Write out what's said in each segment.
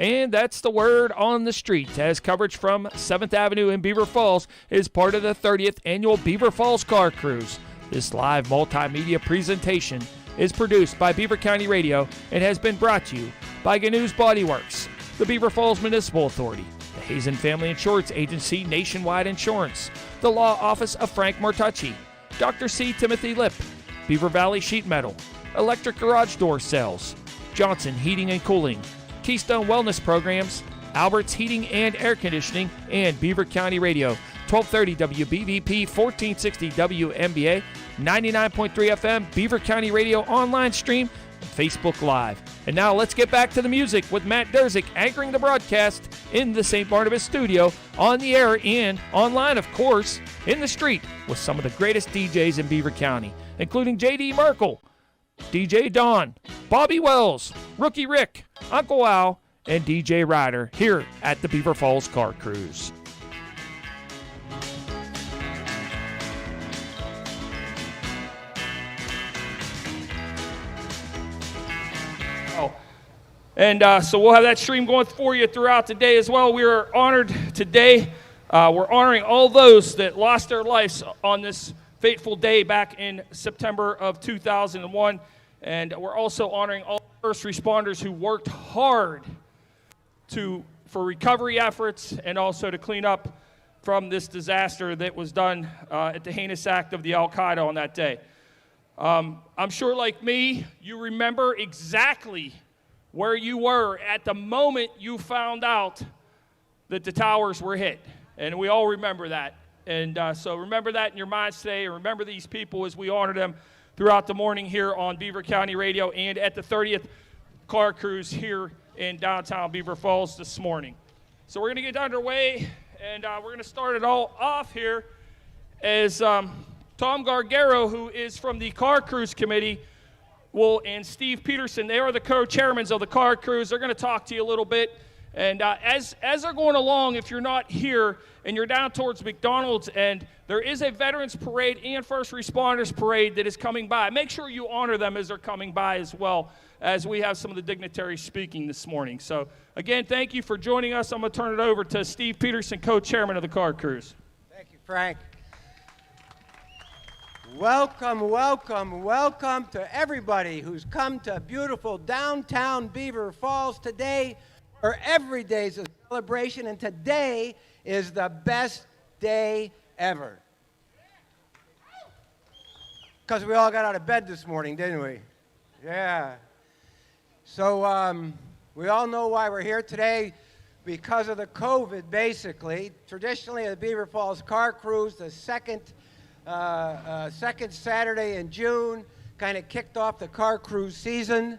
And that's the word on the street, as coverage from 7th Avenue in Beaver Falls is part of the 30th Annual Beaver Falls Car Cruise. This live multimedia presentation is produced by Beaver County Radio and has been brought to you by Gnu's Body Works, the Beaver Falls Municipal Authority, the Hazen Family Insurance Agency Nationwide Insurance, the Law Office of Frank Martucci, Dr. C. Timothy Lip, Beaver Valley Sheet Metal, Electric Garage Door Sales, Johnson Heating and Cooling, Keystone Wellness Programs, Albert's Heating and Air Conditioning, and Beaver County Radio, 1230 WBVP, 1460 WMBA, 99.3 FM, Beaver County Radio online stream, and Facebook Live. And now let's get back to the music with Matt Durzik anchoring the broadcast in the St. Barnabas studio, on the air and online, of course, in the street with some of the greatest DJs in Beaver County, including J.D. Merkel, DJ Don, Bobby Wells, Rookie Rick, Uncle Al, and DJ Ryder here at the Beaver Falls Car Cruise. And so we'll have that stream going for you throughout the day as well. We are honored today. We're honoring all those that lost their lives on this fateful day back in September of 2001. And we're also honoring all first responders who worked hard for recovery efforts and also to clean up from this disaster that was done at the heinous act of the Al-Qaeda on that day. I'm sure, like me, you remember exactly where you were at the moment you found out that the towers were hit. And we all remember that. And so remember that in your minds today, and remember these people as we honor them throughout the morning here on Beaver County Radio and at the 30th Car Cruise here in downtown Beaver Falls this morning. So we're going to get underway, and we're going to start it all off here as Tom Gargaro, who is from the Car Cruise Committee, and Steve Peterson, they are the co-chairmen of the Car Cruise. They're going to talk to you a little bit. And as they're going along, if you're not here and you're down towards McDonald's, and there is a Veterans Parade and First Responders Parade that is coming by, make sure you honor them as they're coming by as well, as we have some of the dignitaries speaking this morning. So, again, thank you for joining us. I'm going to turn it over to Steve Peterson, co-chairman of the Car Cruise. Thank you, Frank. Welcome, welcome, welcome to everybody who's come to beautiful downtown Beaver Falls today, where every day is a celebration, and today is the best day ever. Because we all got out of bed this morning, didn't we? Yeah. So we all know why we're here today, because of the COVID, basically. Traditionally, the Beaver Falls Car Cruise, the second Saturday in June, kind of kicked off the car cruise season.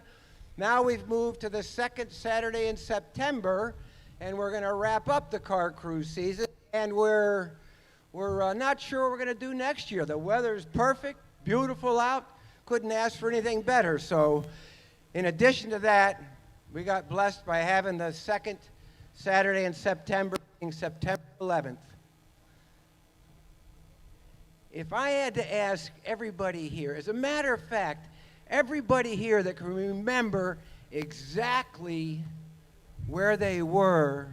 Now we've moved to the second Saturday in September, and we're going to wrap up the car cruise season, and we're not sure what we're going to do next year. The weather's perfect, beautiful out, couldn't ask for anything better. So in addition to that, we got blessed by having the second Saturday in September, being September 11th. If I had to ask everybody here, as a matter of fact, everybody here that can remember exactly where they were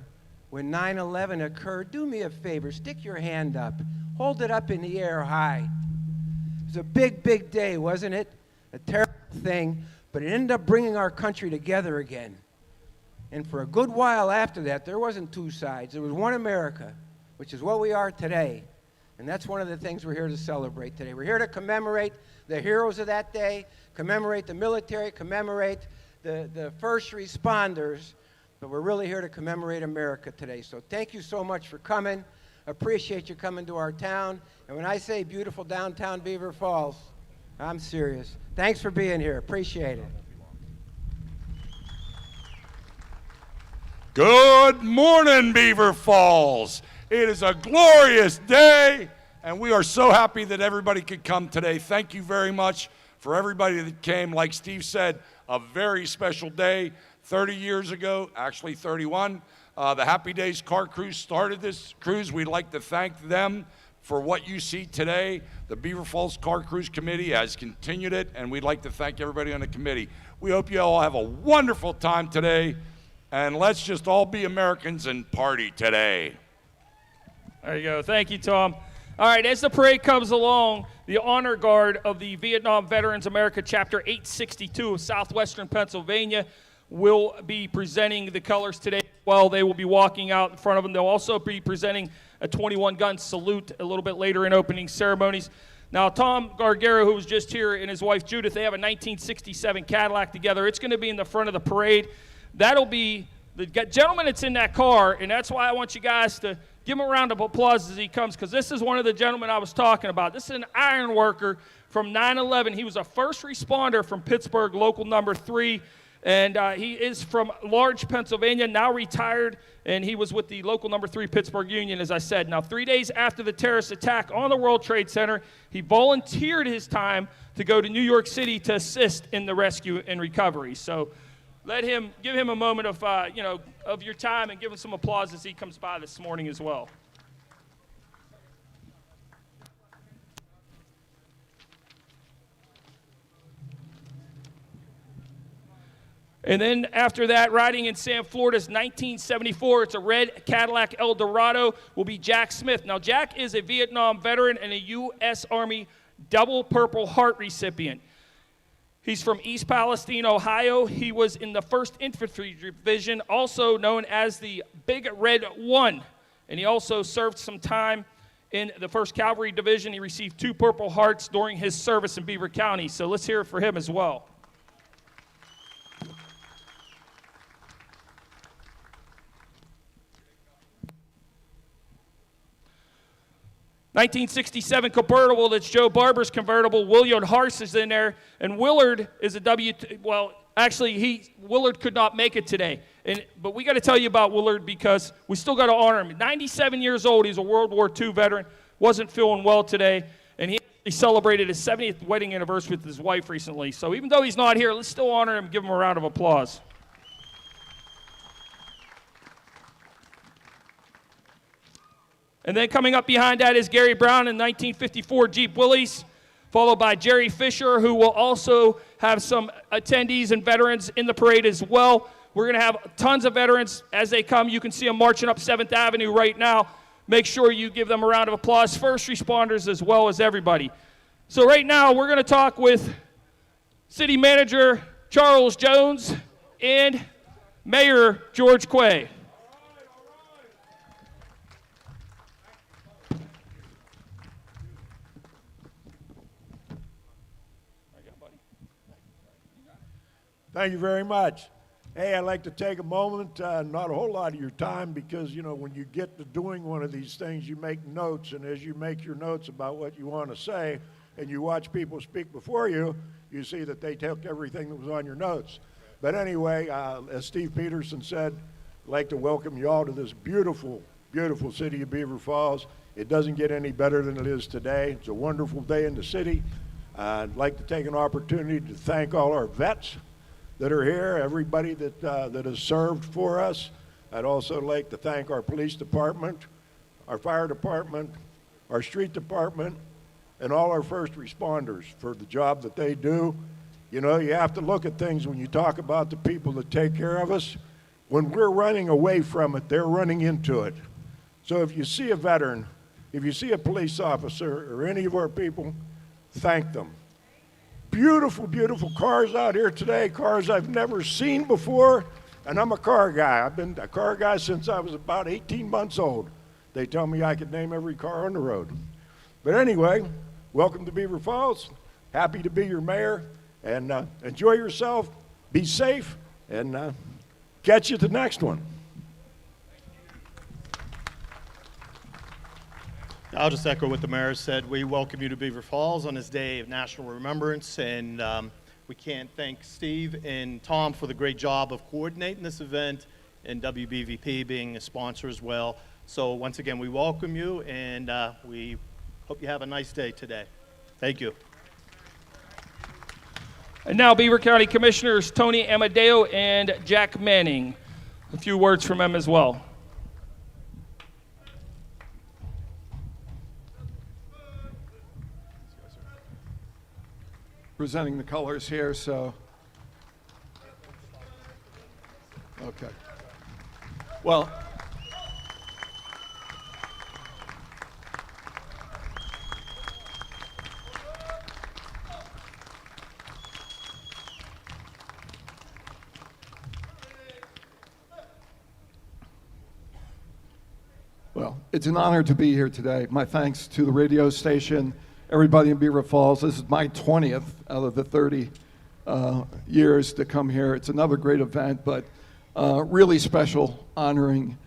when 9/11 occurred, do me a favor, stick your hand up, hold it up in the air high. It was a big, big day, wasn't it? A terrible thing, but it ended up bringing our country together again. And for a good while after that, there wasn't two sides. There was one America, which is what we are today. And that's one of the things we're here to celebrate today. We're here to commemorate the heroes of that day, commemorate the military, commemorate the first responders, but we're really here to commemorate America today. So thank you so much for coming. Appreciate you coming to our town. And when I say beautiful downtown Beaver Falls, I'm serious. Thanks for being here. Appreciate it. Good morning, Beaver Falls. It is a glorious day, and we are so happy that everybody could come today. Thank you very much for everybody that came. Like Steve said, a very special day. 30 years ago, actually 31, the Happy Days Car Cruise started this cruise. We'd like to thank them for what you see today. The Beaver Falls Car Cruise Committee has continued it, and we'd like to thank everybody on the committee. We hope you all have a wonderful time today. And let's just all be Americans and party today. There you go. Thank you, Tom. All right, as the parade comes along, the Honor Guard of the Vietnam Veterans America Chapter 862 of Southwestern Pennsylvania will be presenting the colors today. Well, they will be walking out in front of them. They'll also be presenting a 21-gun salute a little bit later in opening ceremonies. Now, Tom Gargaro, who was just here, and his wife Judith, they have a 1967 Cadillac together. It's going to be in the front of the parade. That'll be the gentleman that's in that car, and that's why I want you guys to give him a round of applause as he comes, because this is one of the gentlemen I was talking about. This is an iron worker from 9/11. He was a first responder from Pittsburgh, local number 3, and he is from Large, Pennsylvania, now retired, and he was with the local number 3 Pittsburgh Union, as I said. Now, 3 days after the terrorist attack on the World Trade Center, he volunteered his time to go to New York City to assist in the rescue and recovery. So give him a moment of, of your time, and give him some applause as he comes by this morning as well. And then after that, riding in Sam Florida's 1974, it's a red Cadillac Eldorado, will be Jack Smith. Now, Jack is a Vietnam veteran and a U.S. Army double Purple Heart recipient. He's from East Palestine, Ohio. He was in the 1st Infantry Division, also known as the Big Red 1. And he also served some time in the 1st Cavalry Division. He received 2 Purple Hearts during his service in Beaver County. So let's hear it for him as well. '67 convertible, that's Joe Barber's convertible. Willard Hars is in there, and Willard is a Willard could not make it today. But we got to tell you about Willard because we still got to honor him. 97 years old, he's a World War II veteran, wasn't feeling well today, and he celebrated his 70th wedding anniversary with his wife recently. So even though he's not here, let's still honor him, give him a round of applause. And then coming up behind that is Gary Brown in 1954 Jeep Willys, followed by Jerry Fisher, who will also have some attendees and veterans in the parade as well. We're going to have tons of veterans as they come. You can see them marching up 7th Avenue right now. Make sure you give them a round of applause, first responders as well as everybody. So right now we're going to talk with City Manager Charles Jones and Mayor George Quay. Thank you very much. Hey, I'd like to take a moment, not a whole lot of your time, because, when you get to doing one of these things, you make notes, and as you make your notes about what you want to say, and you watch people speak before you, you see that they took everything that was on your notes. But anyway, as Steve Peterson said, I'd like to welcome you all to this beautiful, beautiful city of Beaver Falls. It doesn't get any better than it is today. It's a wonderful day in the city. I'd like to take an opportunity to thank all our vets that are here, everybody that has served for us. I'd also like to thank our police department, our fire department, our street department, and all our first responders for the job that they do. You have to look at things when you talk about the people that take care of us. When we're running away from it, they're running into it. So if you see a veteran, if you see a police officer or any of our people, thank them. Beautiful, beautiful cars out here today, cars I've never seen before, and I'm a car guy. I've been a car guy since I was about 18 months old. They tell me I could name every car on the road. But anyway, welcome to Beaver Falls. Happy to be your mayor, and enjoy yourself, be safe, and catch you at the next one. I'll just echo what the mayor said. We welcome you to Beaver Falls on this day of national remembrance, and we can't thank Steve and Tom for the great job of coordinating this event, and WBVP being a sponsor as well. So once again, we welcome you, and we hope you have a nice day today. Thank you. And now Beaver County Commissioners Tony Amadeo and Jack Manning. A few words from them as well. Presenting the colors here, so. Okay. Well, it's an honor to be here today. My thanks to the radio station, everybody in Beaver Falls. This is my 20th out of the 30 years to come here. It's another great event, but really special, honoring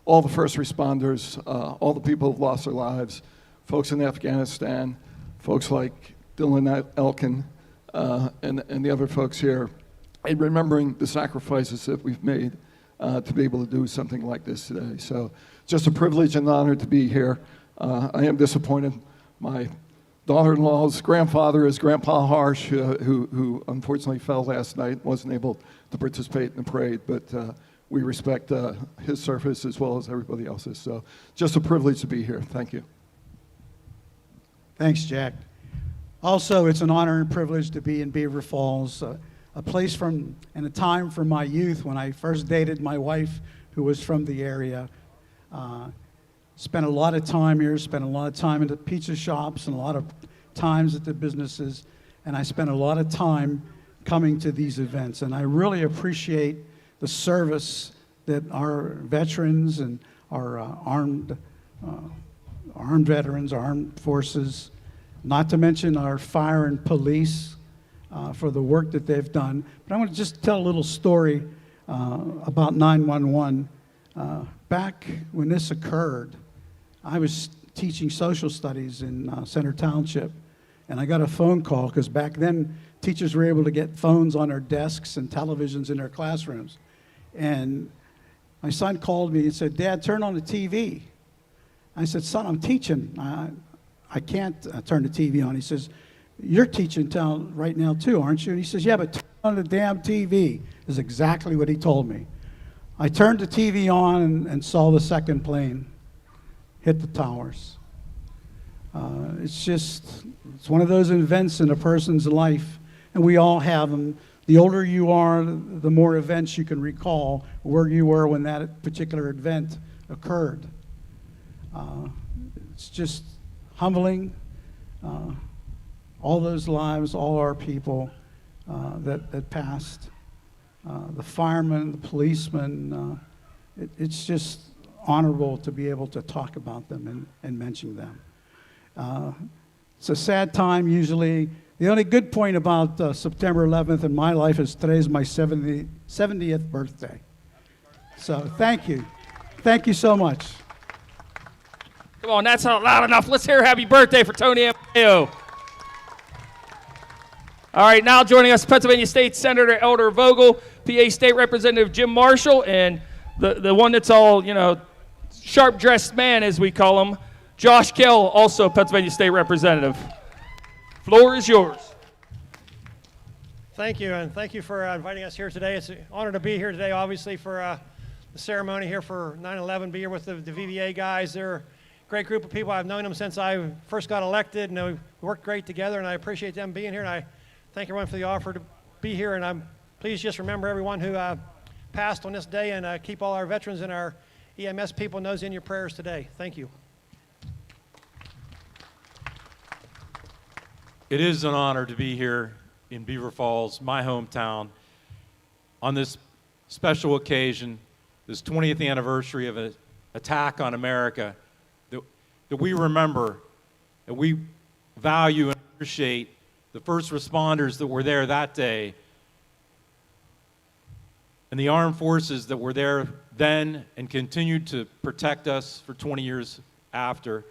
all the first responders, all the people who've lost their lives, folks in Afghanistan, folks like Dylan Elkin, and the other folks here, and remembering the sacrifices that we've made to be able to do something like this today. So just a privilege and honor to be here. I am disappointed. My daughter-in-law's grandfather is Grandpa Harsh, who unfortunately fell last night, wasn't able to participate in the parade, but we respect his service as well as everybody else's. So just a privilege to be here. Thank you. Thanks, Jack. Also, it's an honor and privilege to be in Beaver Falls, a place and a time from my youth when I first dated my wife, who was from the area. Spent a lot of time here, spent a lot of time in the pizza shops and a lot of times at the businesses, and I spent a lot of time coming to these events. And I really appreciate the service that our veterans and our armed veterans, armed forces, not to mention our fire and police, for the work that they've done. But I want to just tell a little story about 911. Back when this occurred, I was teaching social studies in Center Township, and I got a phone call because back then teachers were able to get phones on their desks and televisions in their classrooms. And my son called me and said, "Dad, turn on the TV." I said, "Son, I'm teaching. I can't turn the TV on." He says, "You're teaching right now too, aren't you?" And he says, "Yeah, but turn on the damn TV," is exactly what he told me. I turned the TV on and saw the second plane hit the towers. It's one of those events in a person's life, and we all have them. The older you are, the more events you can recall where you were when that particular event occurred. It's just humbling. All those lives, all our people that passed, the firemen, the policemen, it's just honorable to be able to talk about them and mention them. It's a sad time usually. The only good point about September 11th in my life is today's my 70th birthday. So thank you. Thank you so much. Come on, that's not loud enough. Let's hear happy birthday for Tony Ampeo. All right, now joining us, Pennsylvania State Senator Elder Vogel, PA State Representative Jim Marshall, and the one that's all, sharp-dressed man, as we call him, Josh Kell, also Pennsylvania State Representative. Floor is yours. Thank you, and thank you for inviting us here today. It's an honor to be here today, obviously, for the ceremony here for 9/11, be here with the VBA guys. They're a great group of people. I've known them since I first got elected, and we worked great together, and I appreciate them being here, and I thank everyone for the offer to be here, and please just remember everyone who passed on this day, and keep all our veterans and our EMS people and those in your prayers today. Thank you. It is an honor to be here in Beaver Falls, my hometown, on this special occasion, this 20th anniversary of an attack on America that we remember, that we value and appreciate the first responders that were there that day, and the armed forces that were there then and continued to protect us for 20 years after.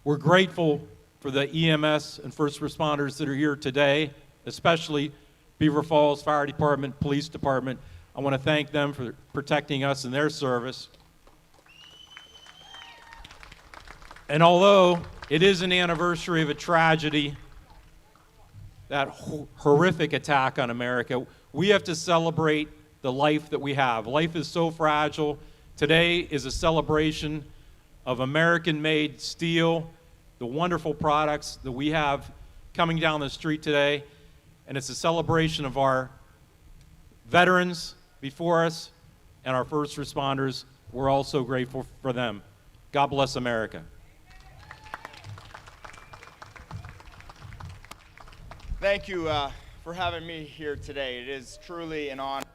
We're grateful for the EMS and first responders that are here today, especially Beaver Falls Fire Department, Police Department. I want to thank them for protecting us in their service. And although it is an anniversary of a tragedy, that horrific attack on America, we have to celebrate the life that we have. Life is so fragile. Today is a celebration of American-made steel, the wonderful products that we have coming down the street today, and it's a celebration of our veterans before us, and our first responders. We're also grateful for them. God bless America. Thank you for having me here today. It is truly an honor.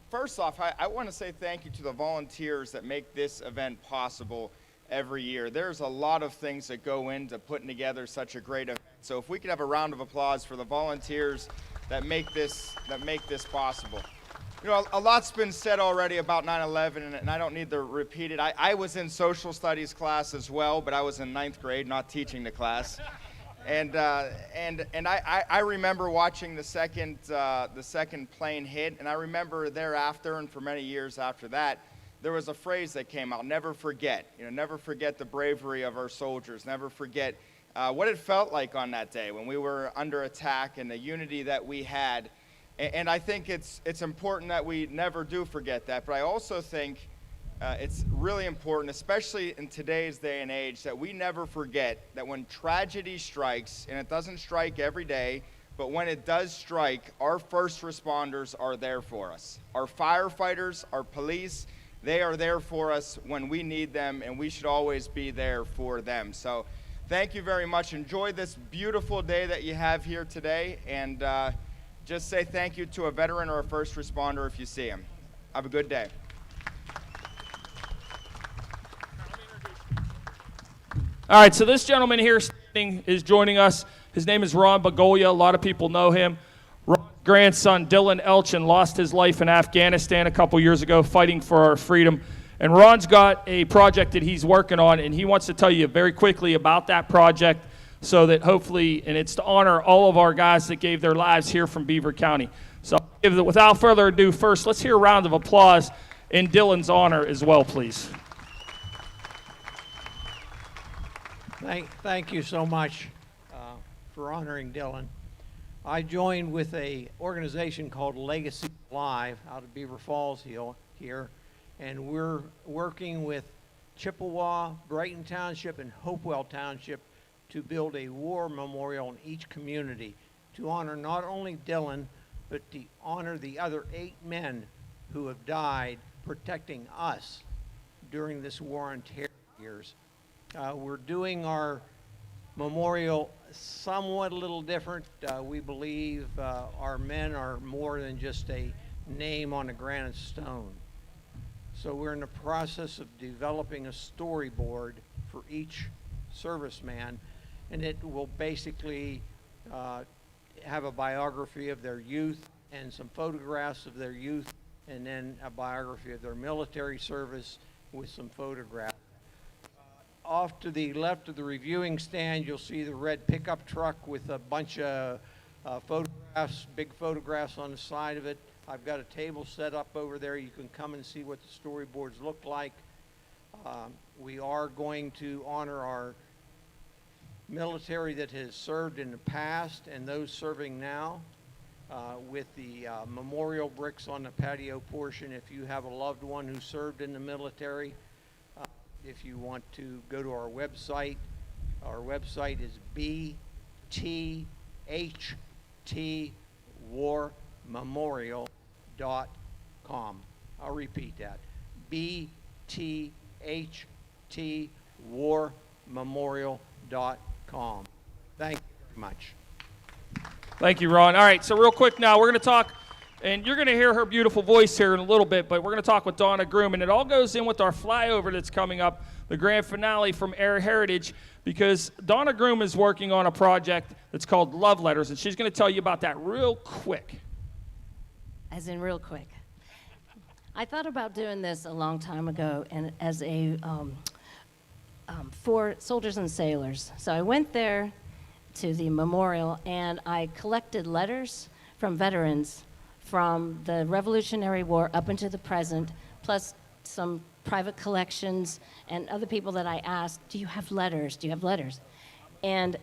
First off, I want to say thank you to the volunteers that make this event possible every year. There's a lot of things that go into putting together such a great event. So if we could have a round of applause for the volunteers that make this possible. You know, a lot's been said already about 9/11, and I don't need to repeat it. I was in social studies class as well, but I was in 9th grade, not teaching the class. And I remember watching the second plane hit, and I remember thereafter, and for many years after that, there was a phrase that came out: never forget. You know, never forget the bravery of our soldiers. Never forget what it felt like on that day when we were under attack, and the unity that we had. And I think it's important that we never do forget that. But I also think it's really important, especially in today's day and age, that we never forget that when tragedy strikes, and it doesn't strike every day, but when it does strike, our first responders are there for us. Our firefighters, our police, they are there for us when we need them, and we should always be there for them. So thank you very much. Enjoy this beautiful day that you have here today, and just say thank you to a veteran or a first responder if you see him. Have a good day. All right, so this gentleman here standing is joining us. His name is Ron Begolia. A lot of people know him. Ron's grandson, Dylan Elchin, lost his life in Afghanistan a couple years ago fighting for our freedom. And Ron's got a project that he's working on, and he wants to tell you very quickly about that project so that hopefully, and it's to honor all of our guys that gave their lives here from Beaver County. So without further ado, first, let's hear a round of applause in Dylan's honor as well, please. Thank you so much for honoring Dylan. I joined with an organization called Legacy Live out of Beaver Falls here, and we're working with Chippewa, Brighton Township, and Hopewell Township to build a war memorial in each community to honor not only Dylan, but to honor the other 8 men who have died protecting us during this war on terror years. We're doing our memorial somewhat a little different. We believe our men are more than just a name on a granite stone. So we're in the process of developing a storyboard for each serviceman, and it will basically have a biography of their youth and some photographs of their youth, and then a biography of their military service with some photographs. Off to the left of the reviewing stand, you'll see the red pickup truck with a bunch of photographs, big photographs on the side of it. I've got a table set up over there. You can come and see what the storyboards look like. We are going to honor our military that has served in the past and those serving now with the memorial bricks on the patio portion. If you have a loved one who served in the military, if you want to go to our website is bthtwarmemorial.com. I'll repeat that. bthtwarmemorial.com. Thank you very much. Thank you, Ron. All right, so real quick now, we're going to talk, and you're going to hear her beautiful voice here in a little bit, but we're going to talk with Donna Groom, and it all goes in with our flyover that's coming up, the grand finale from Air Heritage, because Donna Groom is working on a project that's called Love Letters, and she's going to tell you about that real quick. As in real quick. I thought about doing this a long time ago, and as a for soldiers and sailors. So I went there to the memorial, and I collected letters from veterans from the Revolutionary War up into the present, plus some private collections and other people that I asked, do you have letters? Do you have letters? And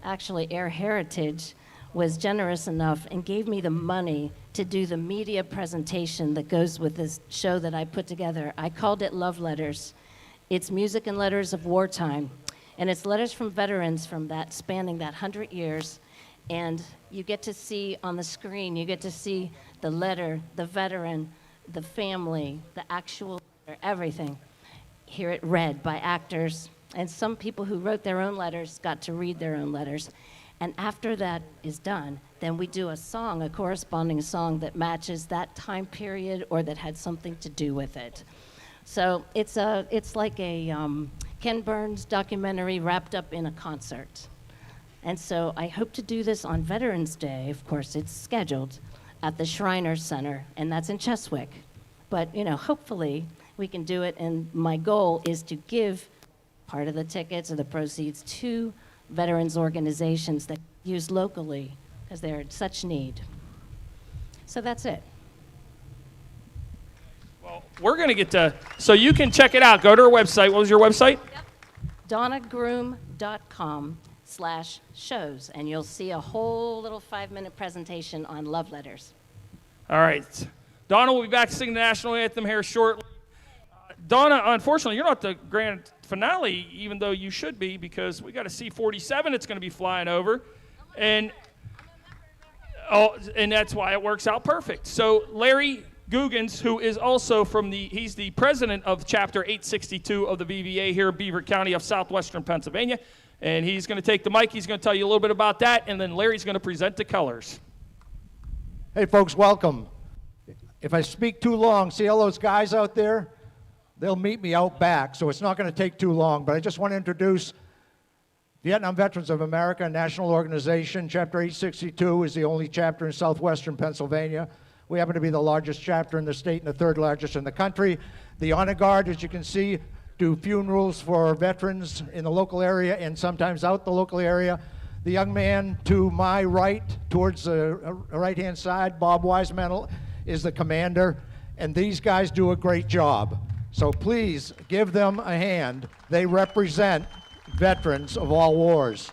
actually Air Heritage was generous enough and gave me the money to do the media presentation that goes with this show that I put together. I called it Love Letters. It's music and letters of wartime. And it's letters from veterans from that, spanning that 100 years. And you get to see on the screen, you get to see the letter, the veteran, the family, the actual, everything, hear it read by actors. And some people who wrote their own letters got to read their own letters. And after that is done, then we do a song, a corresponding song that matches that time period or that had something to do with it. So it's like a Ken Burns documentary wrapped up in a concert. And so I hope to do this on Veterans Day. Of course, it's scheduled at the Shriners Center, and that's in Cheswick. But, hopefully we can do it, and my goal is to give part of the tickets or the proceeds to veterans organizations that use locally because they're in such need. So that's it. Well, we're going to get to, so you can check it out. Go to our website. What was your website? Yep. donnagroom.com/shows, and you'll see a whole little 5-minute presentation on love letters. All right. Donna will be back singing the national anthem here shortly. Donna, unfortunately, you're not the grand finale, even though you should be, because we got a C-47 that's going to be flying over, and that's why it works out perfect. So Larry Googans, who is also he's the president of Chapter 862 of the VVA here in Beaver County of southwestern Pennsylvania, and he's going to take the mic. He's going to tell you a little bit about that, and then Larry's going to present the colors. Hey, folks, welcome. If I speak too long, see all those guys out there? They'll meet me out back, so it's not going to take too long, but I just want to introduce Vietnam Veterans of America, a national organization. Chapter 862 is the only chapter in southwestern Pennsylvania. We happen to be the largest chapter in the state and the third largest in the country. The Honor Guard, as you can see, do funerals for veterans in the local area and sometimes out the local area. The young man to my right, towards the right-hand side, Bob Wiseman, is the commander, and these guys do a great job. So please give them a hand. They represent veterans of all wars.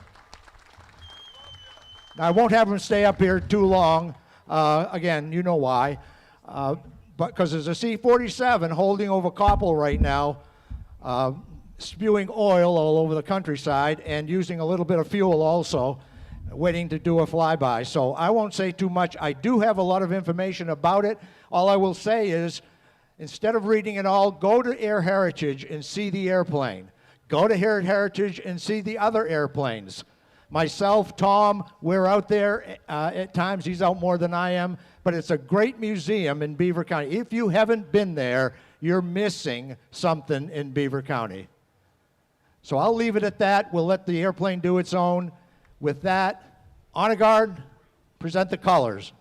Now, I won't have them stay up here too long. Again, you know why. But because there's a C-47 holding over Koppel right now, spewing oil all over the countryside and using a little bit of fuel also, waiting to do a flyby. So I won't say too much. I do have a lot of information about it. All I will say is, instead of reading it all, go to Air Heritage and see the airplane. Go to Air Heritage and see the other airplanes. Myself, Tom, we're out there at times. He's out more than I am. But it's a great museum in Beaver County. If you haven't been there, you're missing something in Beaver County. So I'll leave it at that. We'll let the airplane do its own. With that, Honor Guard, present the colors.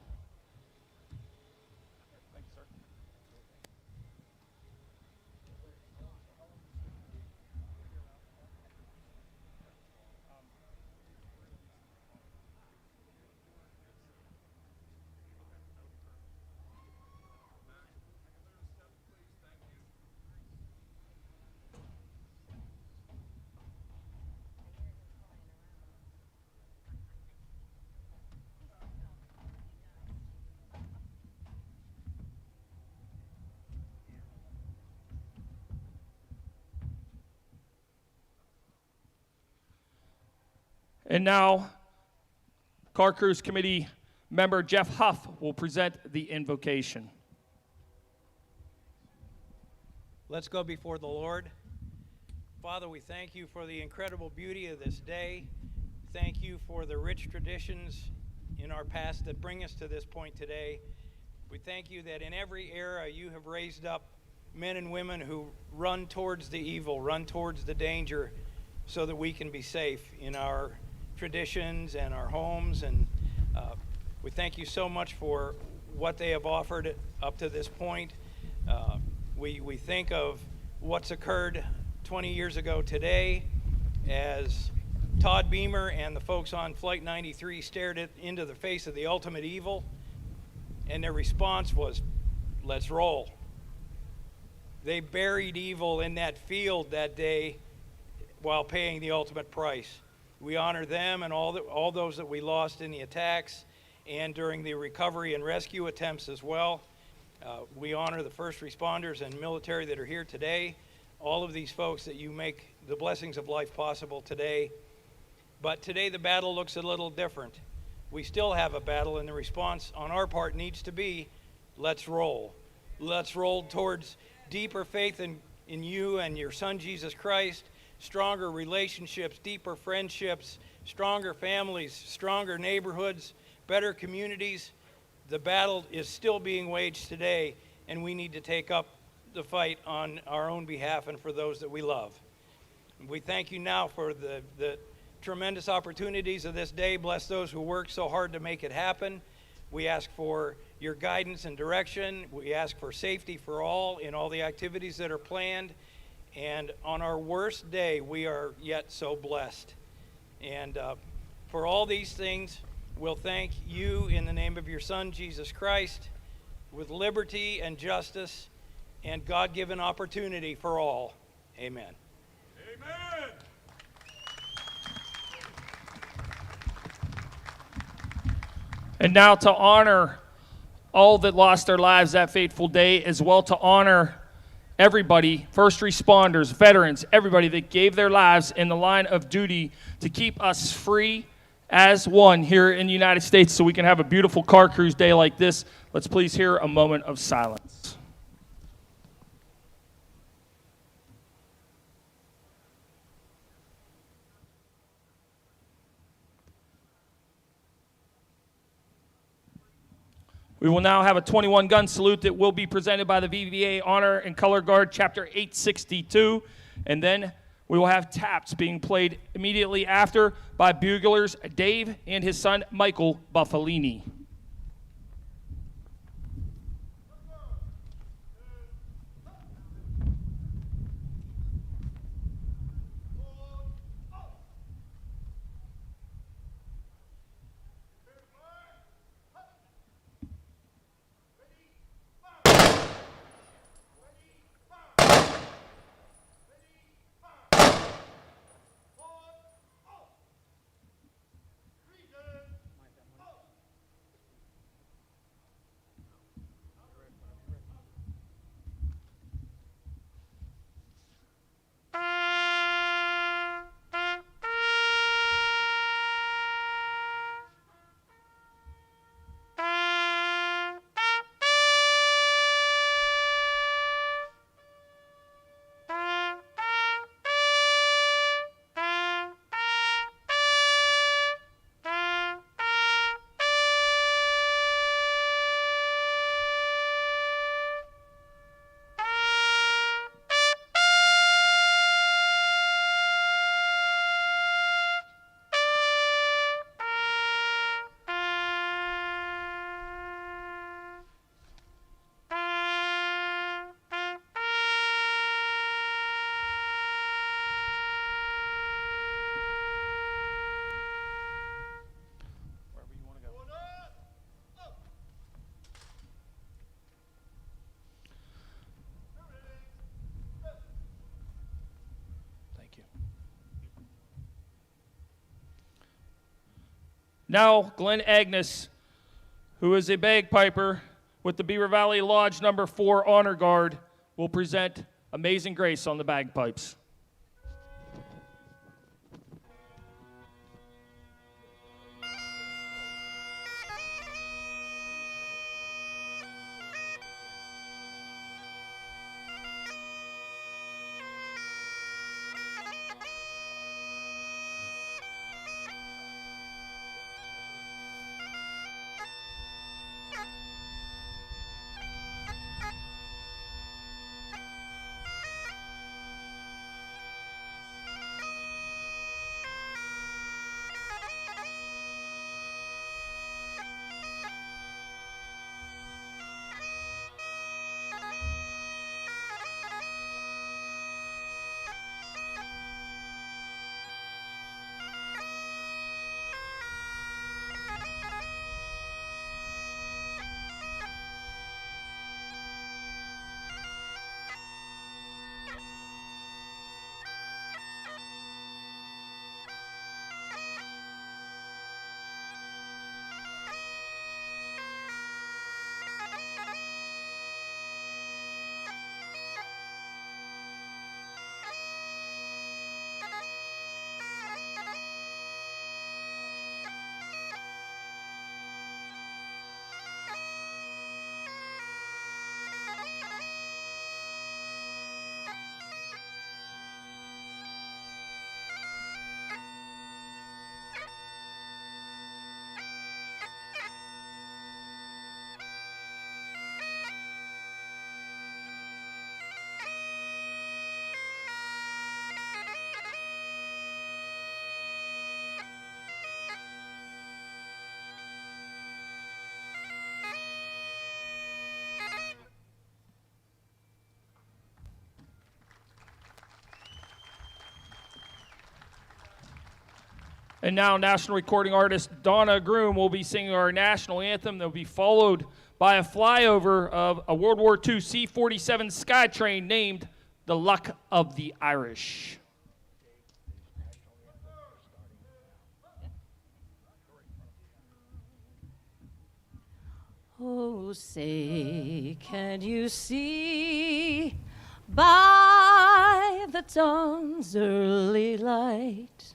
And now, Car Cruise Committee member Jeff Huff will present the invocation. Let's go before the Lord. Father, we thank you for the incredible beauty of this day. Thank you for the rich traditions in our past that bring us to this point today. We thank you that in every era you have raised up men and women who run towards the evil, run towards the danger, so that we can be safe in our traditions and our homes. And we thank you so much for what they have offered up to this point. We think of what's occurred 20 years ago today as Todd Beamer and the folks on Flight 93 stared into the face of the ultimate evil, and their response was, let's roll. They buried evil in that field that day while paying the ultimate price. We honor them and all those that we lost in the attacks and during the recovery and rescue attempts as well. We honor the first responders and military that are here today, all of these folks that you make the blessings of life possible today. But today the battle looks a little different. We still have a battle, and the response on our part needs to be, let's roll. Let's roll towards deeper faith in you and your Son, Jesus Christ, stronger relationships, deeper friendships, stronger families, stronger neighborhoods, better communities. The battle is still being waged today, and we need to take up the fight on our own behalf and for those that we love. We thank you now for the tremendous opportunities of this day. Bless those who work so hard to make it happen. We ask for your guidance and direction. We ask for safety for all in all the activities that are planned. And on our worst day, we are yet so blessed. And for all these things, we'll thank you in the name of your Son, Jesus Christ, with liberty and justice and God-given opportunity for all. Amen. Amen. And now to honor all that lost their lives that fateful day, as well to honor everybody, first responders, veterans, everybody that gave their lives in the line of duty to keep us free as one here in the United States so we can have a beautiful car cruise day like this. Let's please hear a moment of silence. We will now have a 21-gun salute that will be presented by the VVA Honor and Color Guard, Chapter 862, and then we will have taps being played immediately after by buglers Dave and his son Michael Buffalini. Now, Glenn Agnes, who is a bagpiper with the Beaver Valley Lodge No. 4 Honor Guard, will present Amazing Grace on the bagpipes. And now national recording artist Donna Groom will be singing our national anthem. They'll be followed by a flyover of a World War II C-47 Skytrain named the Luck of the Irish. Oh, say, can you see by the dawn's early light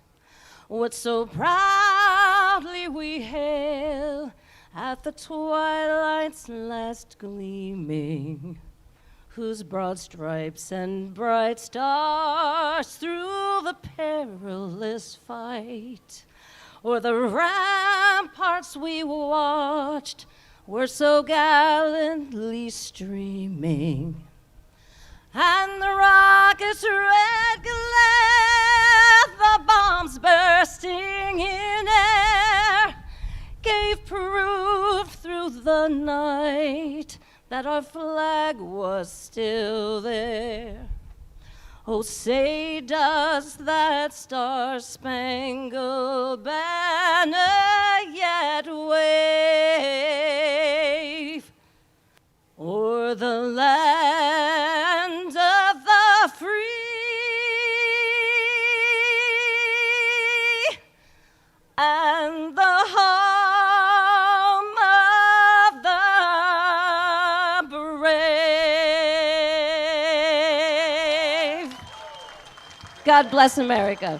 what so proudly we hail at the twilight's last gleaming, whose broad stripes and bright stars through the perilous fight o'er the ramparts we watched were so gallantly streaming, and the rocket's red glare, the bombs bursting in air, gave proof through the night that our flag was still there. Oh, say, does that star-spangled banner yet wave o'er the land of the free and the home of the brave? God bless America.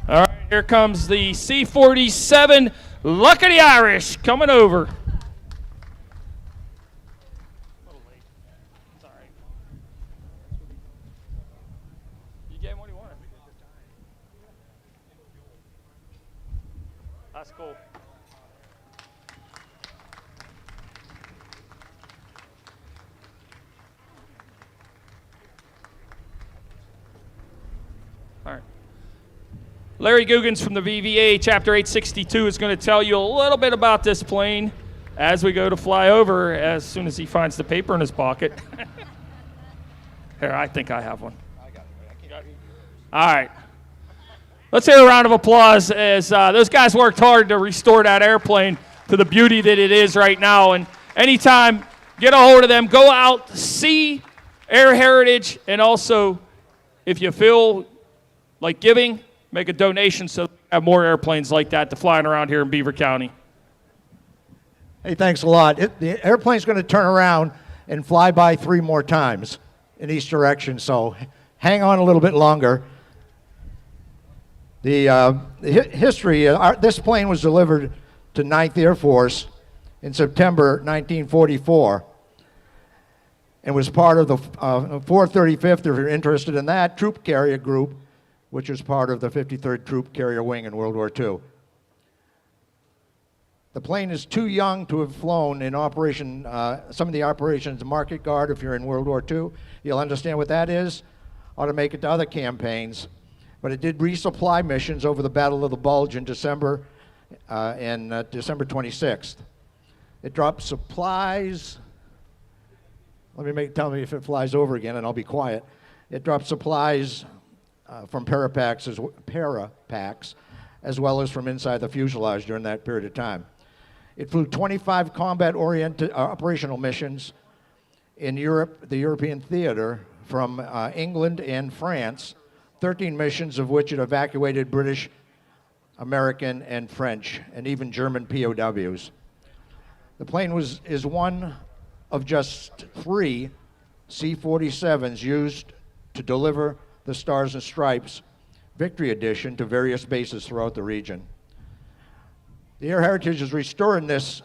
All right, here comes the C-47 Luck of the Irish coming over. You gave him what he wanted. That's cool. All right. Larry Googans from the VVA, Chapter 862, is going to tell you a little bit about this plane as we go to fly over as soon as he finds the paper in his pocket. Here, I think I have one. All right. Let's hear a round of applause as those guys worked hard to restore that airplane to the beauty that it is right now. And anytime, get a hold of them. Go out, see Air Heritage, and also, if you feel like giving, make a donation so we have more airplanes like that to flying around here in Beaver County. Hey, thanks a lot. The airplane's going to turn around and fly by 3 more times in each direction, so hang on a little bit longer. The history, this plane was delivered to 9th Air Force in September 1944 and was part of the 435th, if you're interested in that, troop carrier group, which was part of the 53rd Troop Carrier Wing in World War II. The plane is too young to have flown in operation, some of the operations Market Guard, if you're in World War II. You'll understand what that is. Ought to make it to other campaigns. But it did resupply missions over the Battle of the Bulge in December and December 26th. It dropped supplies. Tell me if it flies over again, and I'll be quiet. It dropped supplies from parapacks as well as from inside the fuselage during that period of time. It flew 25 combat-oriented operational missions in Europe, the European theater, from England and France, 13 missions of which it evacuated British, American, and French, and even German POWs. The plane is one of just 3 C-47s used to deliver the Stars and Stripes Victory Edition to various bases throughout the region. The Air Heritage is restoring this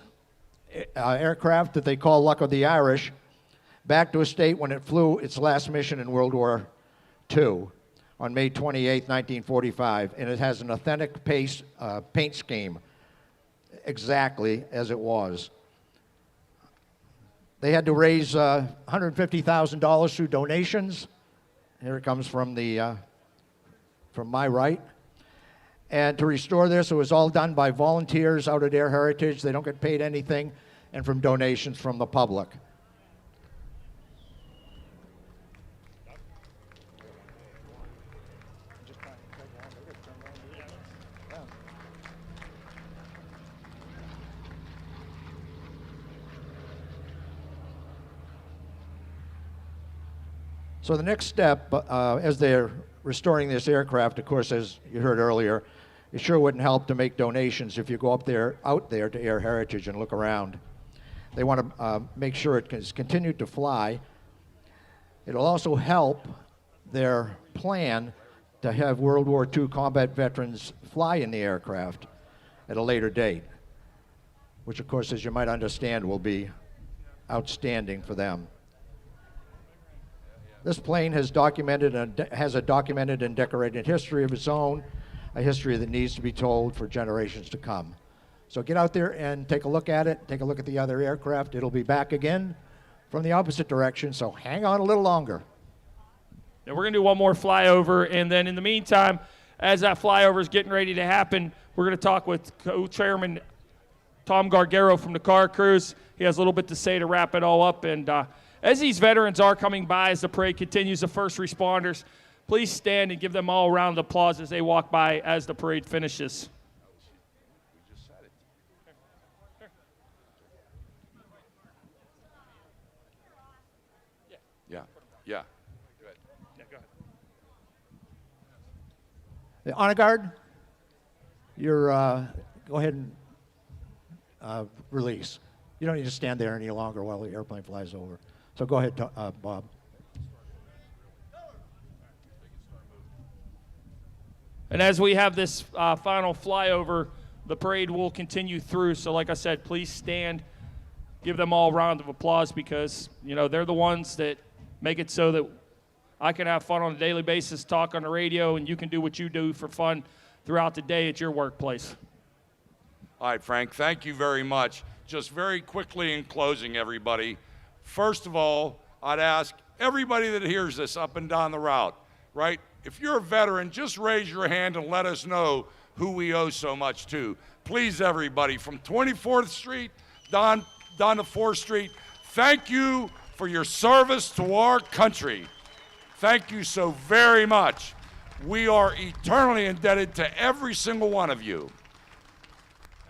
aircraft that they call Luck of the Irish back to a state when it flew its last mission in World War II on May 28, 1945, and it has an authentic paint scheme exactly as it was. They had to raise $150,000 through donations Here it comes from from my right. And to restore this, it was all done by volunteers out at Air Heritage. They don't get paid anything, and from donations from the public. So the next step, as they're restoring this aircraft, of course, as you heard earlier, it sure wouldn't help to make donations if you go out there to Air Heritage and look around. They want to make sure it can continue to fly. It'll also help their plan to have World War II combat veterans fly in the aircraft at a later date, which, of course, as you might understand, will be outstanding for them. This plane has a documented and decorated history of its own, a history that needs to be told for generations to come. So get out there and take a look at it, take a look at the other aircraft. It'll be back again from the opposite direction, so hang on a little longer. Now we're going to do one more flyover, and then in the meantime, as that flyover is getting ready to happen, we're going to talk with co-chairman Tom Gargaro from the Car Cruise. He has a little bit to say to wrap it all up, and as these veterans are coming by, as the parade continues, the first responders, please stand and give them all a round of applause as they walk by as the parade finishes. Yeah. Go ahead. The honor guard, you're go ahead and release. You don't need to stand there any longer while the airplane flies over. So go ahead, Bob. And as we have this final flyover, the parade will continue through. So like I said, please stand, give them all a round of applause, because, you know, they're the ones that make it so that I can have fun on a daily basis, talk on the radio, and you can do what you do for fun throughout the day at your workplace. All right, Frank, thank you very much. Just very quickly in closing, everybody, first of all, I'd ask everybody that hears this up and down the route, right? If you're a veteran, just raise your hand and let us know who we owe so much to. Please, everybody, from 24th Street down to 4th Street, thank you for your service to our country. Thank you so very much. We are eternally indebted to every single one of you.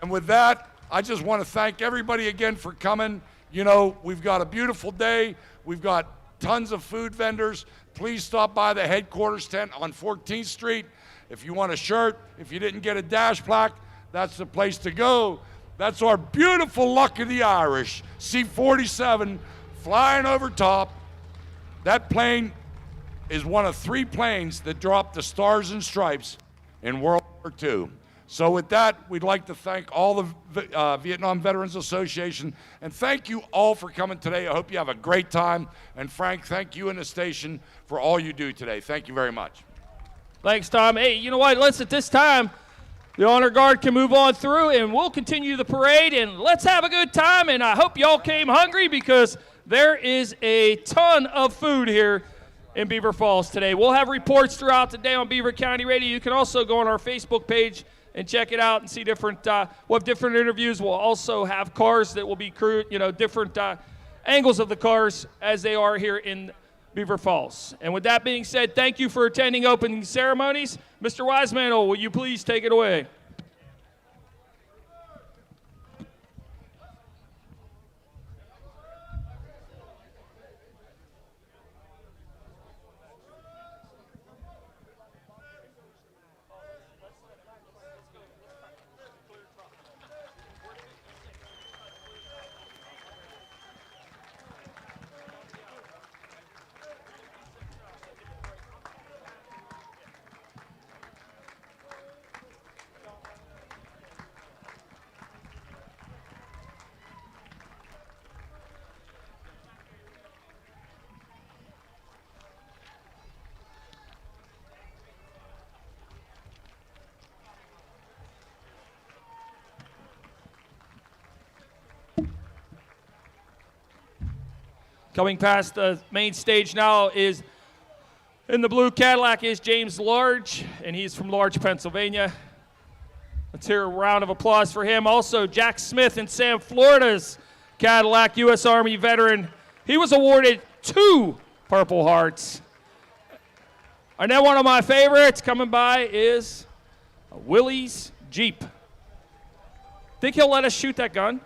And with that, I just want to thank everybody again for coming. You know, we've got a beautiful day. We've got tons of food vendors. Please stop by the headquarters tent on 14th Street. If you want a shirt, if you didn't get a dash plaque, that's the place to go. That's our beautiful Luck of the Irish, C-47, flying over top. That plane is one of 3 planes that dropped the Stars and Stripes in World War II. So with that, we'd like to thank all the Vietnam Veterans Association, and thank you all for coming today. I hope you have a great time. And Frank, thank you and the station for all you do today. Thank you very much. Thanks, Tom. Hey, you know what? Let's, at this time, the honor guard can move on through, and we'll continue the parade, and let's have a good time. And I hope y'all came hungry, because there is a ton of food here in Beaver Falls today. We'll have reports throughout the day on Beaver County Radio. You can also go on our Facebook page and check it out and see different, we'll have different interviews. We'll also have cars that will be crewed, you know, different angles of the cars as they are here in Beaver Falls. And with that being said, thank you for attending opening ceremonies. Mr. Wiseman, will you please take it away? Coming past the main stage now is In the blue Cadillac is James Large, and he's from Large, Pennsylvania. Let's hear a round of applause for him. Also, Jack Smith in Sam, Florida's Cadillac, U.S. Army veteran. He was awarded 2 Purple Hearts. And then one of my favorites coming by is Willie's Jeep. Think he'll let us shoot that gun?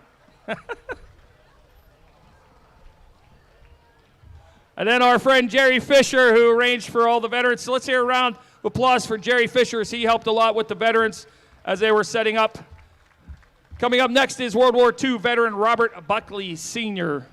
And then our friend Jerry Fisher, who arranged for all the veterans. So let's hear a round of applause for Jerry Fisher, as he helped a lot with the veterans as they were setting up. Coming up next is World War II veteran Robert Buckley, Sr.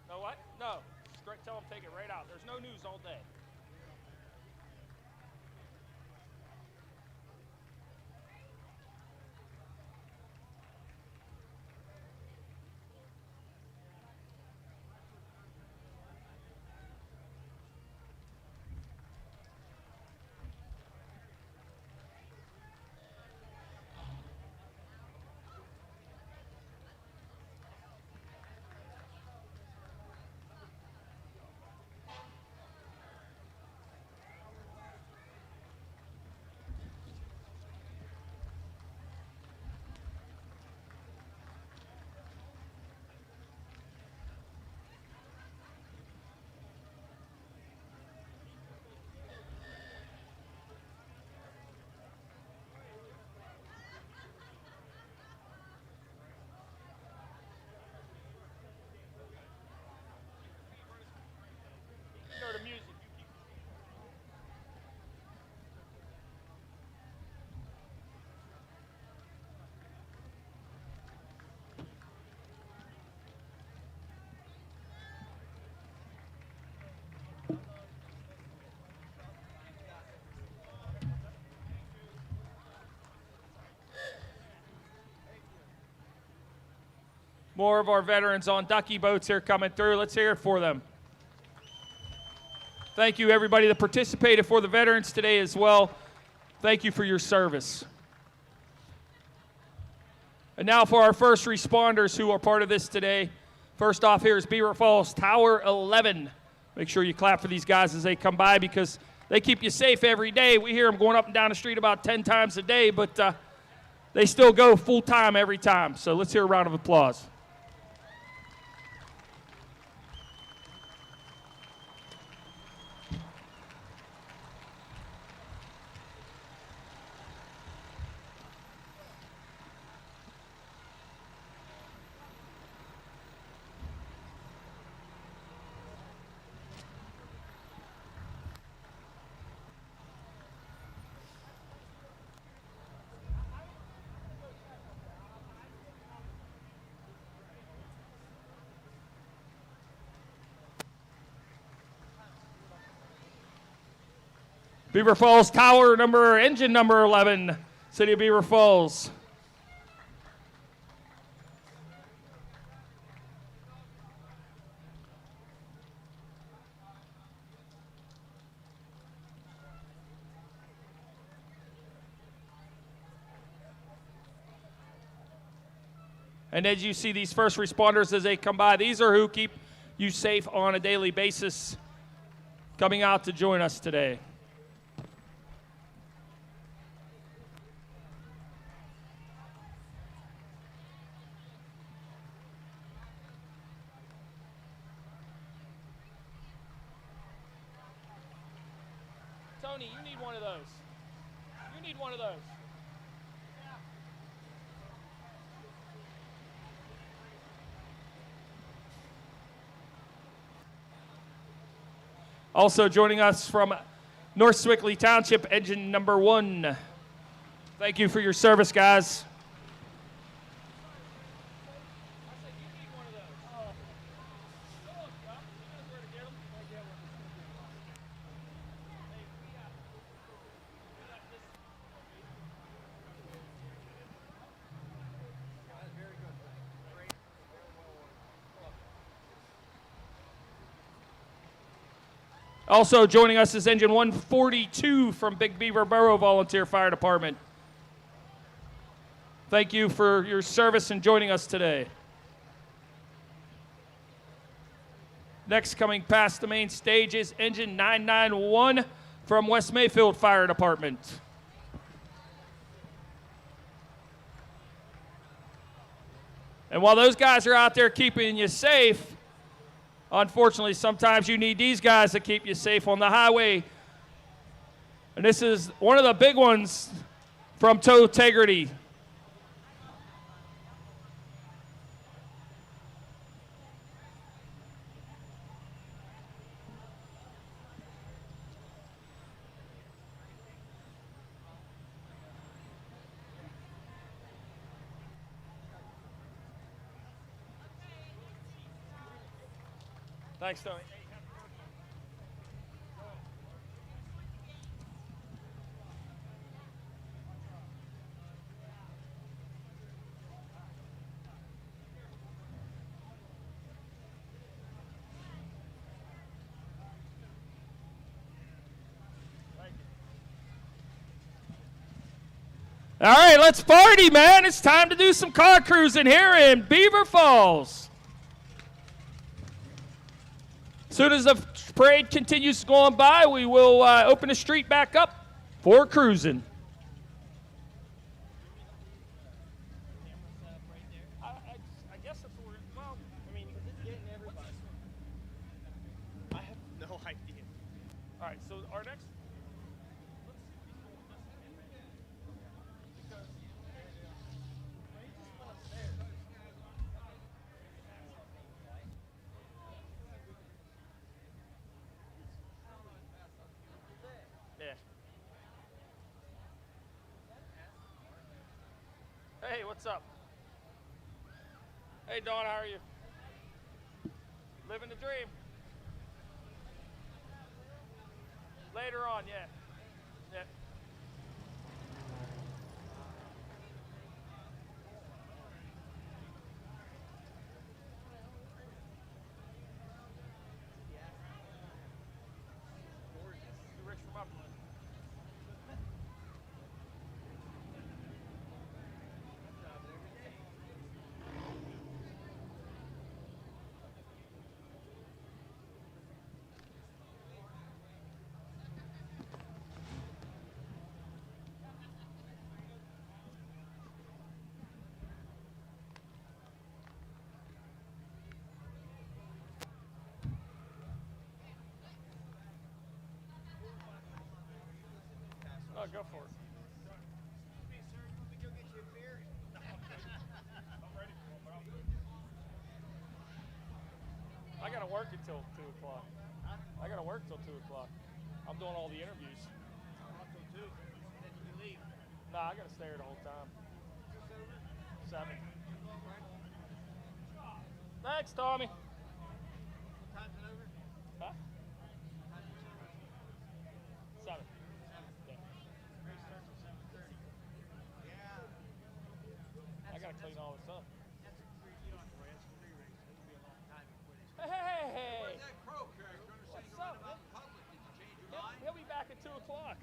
No what? No. Tell them take it right out. There's no news all day. The music. More of our veterans on ducky boats here coming through. Let's hear it for them. Thank you, everybody that participated for the veterans today as well. Thank you for your service. And now for our first responders who are part of this today. First off here is Beaver Falls Tower 11. Make sure you clap for these guys as they come by, because they keep you safe every day. We hear them going up and down the street about 10 times a day, but they still go full time every time. So let's hear a round of applause. Beaver Falls Tower engine number 11, City of Beaver Falls. And as you see these first responders as they come by, these are who keep you safe on a daily basis, coming out to join us today. Tony, you need one of those. You need one of those. Also joining us from North Swickley Township, engine number 1. Thank you for your service, guys. Also joining us is engine 142 from Big Beaver Borough Volunteer Fire Department. Thank you for your service and joining us today. Next, coming past the main stage, is engine 991 from West Mayfield Fire Department. And while those guys are out there keeping you safe, unfortunately, sometimes you need these guys to keep you safe on the highway. And this is one of the big ones from Tow Integrity. Thanks, Tony. All right, let's party, man. It's time to do some car cruising here in Beaver Falls. As soon as the parade continues going by, we will open the street back up for cruising. I guess that's where, well, I mean, getting everybody. I have no idea. All right, so our next. Hey, what's up? Hey, Dawn, how are you? Living the dream. Later on, yeah. Yeah. Rich from Buckley. Oh, go for it. I gotta work until 2 o'clock. I gotta work till 2 o'clock. I'm doing all the interviews. Until 2? Then you leave? Nah, I gotta stay here the whole time. 7. Thanks, Tommy. What time's it over? Huh? 7. I gotta clean all this up. Hey! Where's that crow character? What's up, man? He'll be back at 2 o'clock.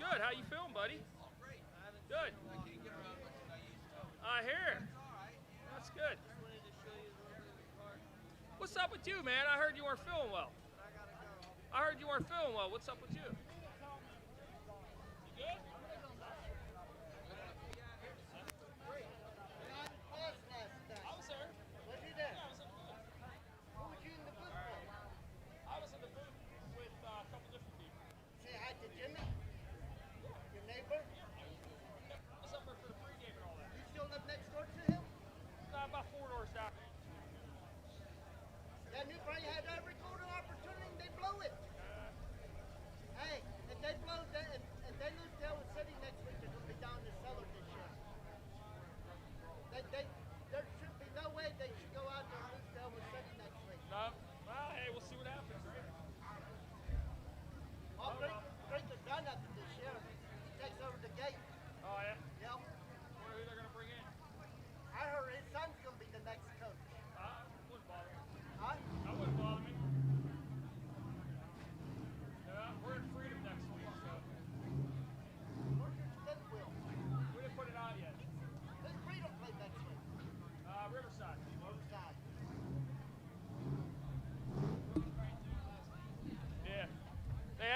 Good. How you feeling, buddy? Great. Good. I can't get around much as I used to. I hear. That's all right. Yeah. That's good. Just wanted to show you the car. What's up with you, man? I heard you weren't feeling well. I gotta go. I heard you weren't feeling well. What's up with you? You good? I was there. Was you there? Yeah, I was in the booth. Who was you in the booth for? I was in the booth with a couple different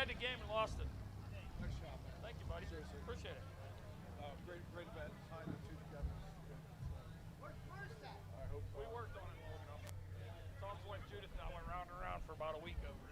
had the game and lost it. Nice job, man. Thank you, buddy. Seriously. Appreciate it. Great event. Tying the two together. We worked on it long enough. Tom's wife Judith and I went round and round for about a week over it.